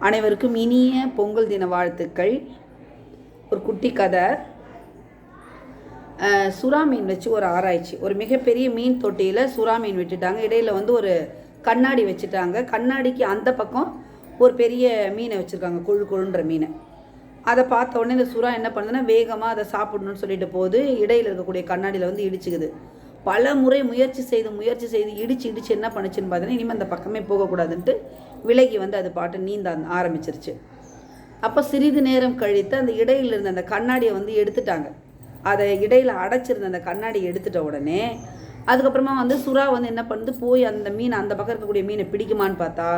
அனைவருக்கும் இனிய பொங்கல் தின வாழ்த்துக்கள். ஒரு குட்டி கதை. சுறா மீன் வச்சு ஒரு ஆராய்ச்சி. ஒரு மிகப்பெரிய மீன் தொட்டியில் சுறா மீன் விட்டுட்டாங்க. இடையில் ஒரு கண்ணாடி வச்சுட்டாங்க. கண்ணாடிக்கு அந்த பக்கம் ஒரு பெரிய மீனை வச்சுருக்காங்க, கொழு கொழுன்ற மீனை. அதை பார்த்த உடனே இந்த சுறா என்ன பண்ணுதுன்னா, வேகமாக அதை சாப்பிடணும்னு சொல்லிட்டு போது இடையில் இருக்கக்கூடிய கண்ணாடியில் இடிச்சுக்குது. பல முறை முயற்சி செய்து இடிச்சு என்ன பண்ணுச்சுன்னு பார்த்தீங்கன்னா, இனிமேல் அந்த பக்கமே போகக்கூடாதுன்ட்டு விலகி அது பாட்டு நீந்த ஆரம்பிச்சிருச்சு. அப்போ சிறிது நேரம் கழித்து அந்த இடையில் இருந்த அந்த கண்ணாடியை எடுத்துட்டாங்க. அதை இடையில் அடைச்சிருந்த அந்த கண்ணாடியை எடுத்துட்ட உடனே அதுக்கப்புறமா சுறா என்ன பண்ணுது, போய் அந்த மீன் அந்த பக்கம் இருக்கக்கூடிய மீனை பிடிக்குமான்னு பார்த்தா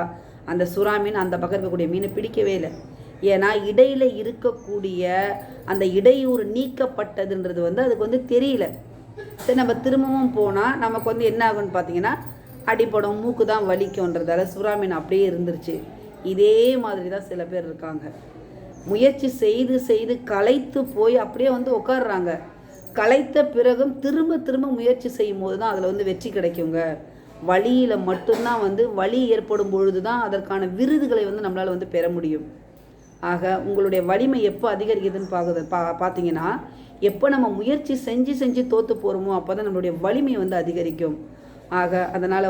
அந்த சுறா மீன் அந்த பக்கம் இருக்கக்கூடிய மீனை பிடிக்கவே இல்லை. ஏன்னா இடையில் இருக்கக்கூடிய அந்த இடையூறு நீக்கப்பட்டதுன்றது அதுக்கு தெரியல. சரி, நம்ம திரும்பவும் போனால் நமக்கு என்ன ஆகுன்னு பார்த்தீங்கன்னா, அடிப்படும், மூக்கு தான் வலிக்கும்ன்றதால சுறா மீன் அப்படியே இருந்துருச்சு. இதே மாதிரி தான் சில பேர் இருக்காங்க. முயற்சி செய்து களைத்து போய் அப்படியே உட்காடுறாங்க. களைத்த பிறகும் திரும்ப முயற்சி செய்யும் போது தான் அதில் வெற்றி கிடைக்குங்க. வழியில் மட்டும்தான் வலி ஏற்படும் பொழுது தான் அதற்கான விருதுகளை நம்மளால் பெற முடியும். ஆக உங்களுடைய வலிமை எப்போ அதிகரிக்குதுன்னு பார்த்தீங்கன்னா, எப்போ நம்ம முயற்சி செஞ்சு தோற்று போகிறோமோ அப்போ தான் நம்மளுடைய வலிமை அதிகரிக்கும். ஆக அதனால்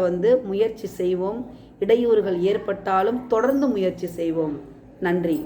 முயற்சி செய்வோம். இடையூறுகள் ஏற்பட்டாலும் தொடர்ந்து முயற்சி செய்வோம். நன்றி.